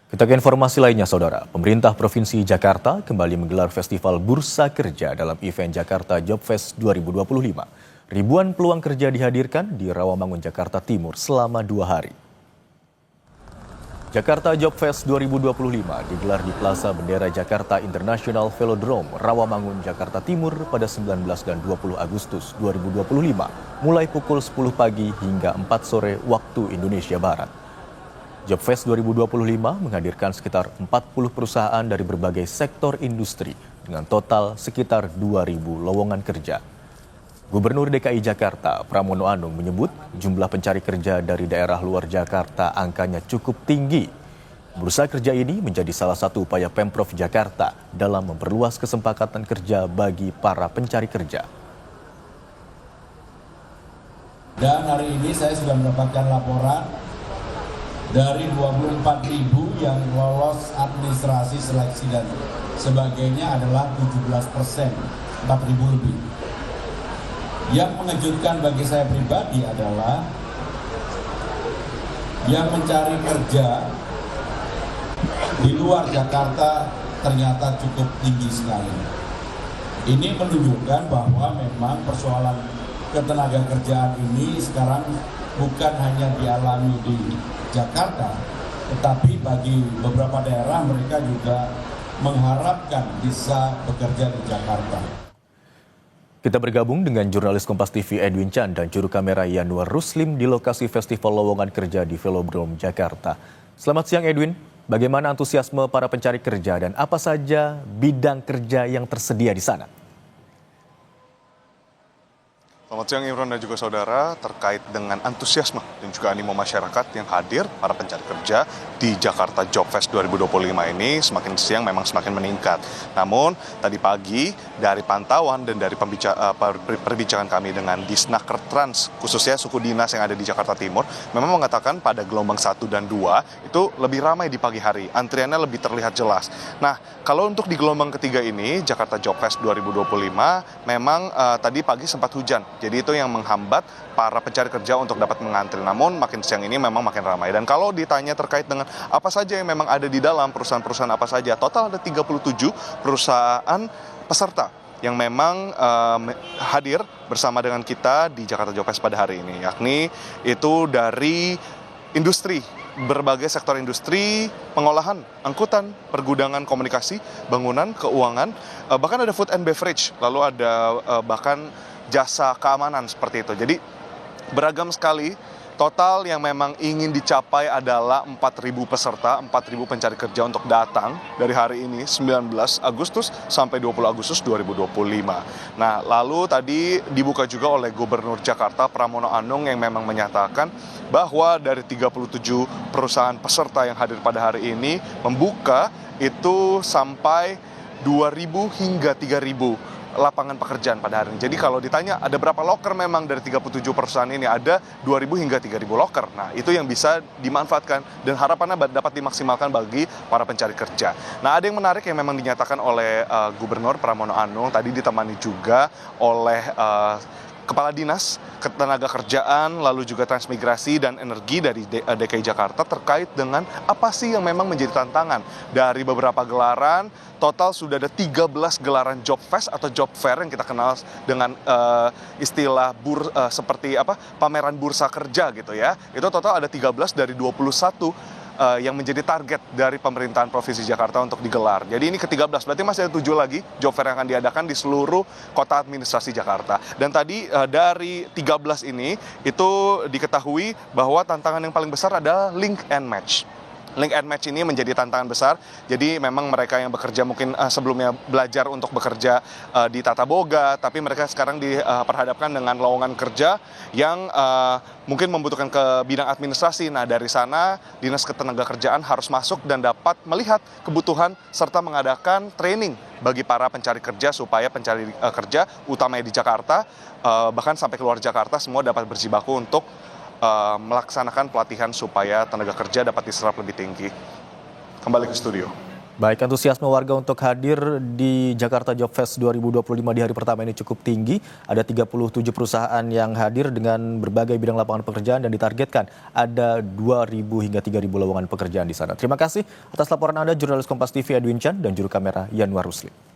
Kita ke informasi lainnya, Saudara. Pemerintah Provinsi Jakarta kembali menggelar Festival Bursa Kerja dalam event Jakarta Job Fest 2025. Ribuan peluang kerja dihadirkan di Rawamangun, Jakarta Timur selama 2 hari. Jakarta Job Fest 2025 digelar di Plaza Bendera Jakarta International Velodrome, Rawamangun, Jakarta Timur pada 19 dan 20 Agustus 2025, mulai pukul 10 pagi hingga 4 sore waktu Indonesia Barat. Job Fest 2025 menghadirkan sekitar 40 perusahaan dari berbagai sektor industri dengan total sekitar 2.000 lowongan kerja. Gubernur DKI Jakarta, Pramono Anung menyebut jumlah pencari kerja dari daerah luar Jakarta angkanya cukup tinggi. Bursa kerja ini menjadi salah satu upaya Pemprov Jakarta dalam memperluas kesempatan kerja bagi para pencari kerja. Dan hari ini saya sudah mendapatkan laporan dari 24.000 yang lolos administrasi seleksi dan sebagainya adalah 17%, 4.000 lebih. Yang mengejutkan bagi saya pribadi adalah yang mencari kerja di luar Jakarta ternyata cukup tinggi sekali. Ini menunjukkan bahwa memang persoalan ketenaga kerjaan ini sekarang bukan hanya dialami di Jakarta, tetapi bagi beberapa daerah mereka juga mengharapkan bisa bekerja di Jakarta. Kita bergabung dengan jurnalis Kompas TV Edwin Chan dan juru kamera Yanuar Ruslim di lokasi Festival Lowongan Kerja di Velodrome, Jakarta. Selamat siang Edwin, bagaimana antusiasme para pencari kerja dan apa saja bidang kerja yang tersedia di sana? Selamat siang Imron dan juga saudara, terkait dengan antusiasme dan juga animo masyarakat yang hadir para pencari kerja di Jakarta Job Fest 2025 ini semakin siang memang semakin meningkat. Namun tadi pagi dari pantauan dan dari perbincangan kami dengan Disnaker Trans, khususnya suku dinas yang ada di Jakarta Timur, memang mengatakan pada gelombang 1 dan 2 itu lebih ramai di pagi hari, antriannya lebih terlihat jelas. Nah, kalau untuk di gelombang ketiga ini, Jakarta Job Fest 2025, memang tadi pagi sempat hujan. Jadi itu yang menghambat para pencari kerja untuk dapat mengantri. Namun makin siang ini memang makin ramai. Dan kalau ditanya terkait dengan apa saja yang memang ada di dalam, perusahaan-perusahaan apa saja, total ada 37 perusahaan peserta yang memang hadir bersama dengan kita di Jakarta Job Fest pada hari ini. Yakni itu dari industri, berbagai sektor industri, pengolahan, angkutan, pergudangan, komunikasi, bangunan, keuangan, bahkan ada food and beverage, lalu ada bahkan jasa keamanan seperti itu. Jadi beragam sekali. Total yang memang ingin dicapai adalah 4.000 peserta, 4.000 pencari kerja untuk datang dari hari ini 19 Agustus sampai 20 Agustus 2025. Nah, lalu tadi dibuka juga oleh Gubernur Jakarta Pramono Anung yang memang menyatakan bahwa dari 37 perusahaan peserta yang hadir pada hari ini membuka itu sampai 2.000 hingga 3.000 lapangan pekerjaan pada hari ini. Jadi kalau ditanya ada berapa loker memang dari 37 perusahaan ini, ada 2.000 hingga 3.000 loker. Nah, itu yang bisa dimanfaatkan dan harapannya dapat dimaksimalkan bagi para pencari kerja. Nah, ada yang menarik yang memang dinyatakan oleh Gubernur Pramono Anung, tadi ditemani juga oleh Kepala Dinas Ketenagakerjaan, lalu juga Transmigrasi dan Energi dari DKI Jakarta terkait dengan apa sih yang memang menjadi tantangan dari beberapa gelaran. Total sudah ada 13 gelaran Job Fest atau Job Fair yang kita kenal dengan istilah seperti pameran bursa kerja gitu ya. Itu total ada 13 dari 21 yang menjadi target dari pemerintahan Provinsi Jakarta untuk digelar. Jadi ini ke-13, berarti masih ada 7 lagi job fair yang akan diadakan di seluruh kota administrasi Jakarta. Dan tadi dari 13 ini itu diketahui bahwa tantangan yang paling besar adalah link and match. Link and match ini menjadi tantangan besar. Jadi memang mereka yang bekerja mungkin sebelumnya belajar untuk bekerja di Tata Boga, tapi mereka sekarang diperhadapkan dengan lowongan kerja yang mungkin membutuhkan ke bidang administrasi. Nah, dari sana Dinas Ketenagakerjaan harus masuk dan dapat melihat kebutuhan serta mengadakan training bagi para pencari kerja supaya pencari kerja utamanya di Jakarta bahkan sampai keluar Jakarta semua dapat berjibaku untuk melaksanakan pelatihan supaya tenaga kerja dapat diserap lebih tinggi. Kembali ke studio. Baik, antusiasme warga untuk hadir di Jakarta Job Fest 2025 di hari pertama ini cukup tinggi. Ada 37 perusahaan yang hadir dengan berbagai bidang lapangan pekerjaan dan ditargetkan ada 2.000 hingga 3.000 lowongan pekerjaan di sana. Terima kasih atas laporan Anda, jurnalis Kompas TV Edwin Chan dan juru kamera Yanwar Rusli.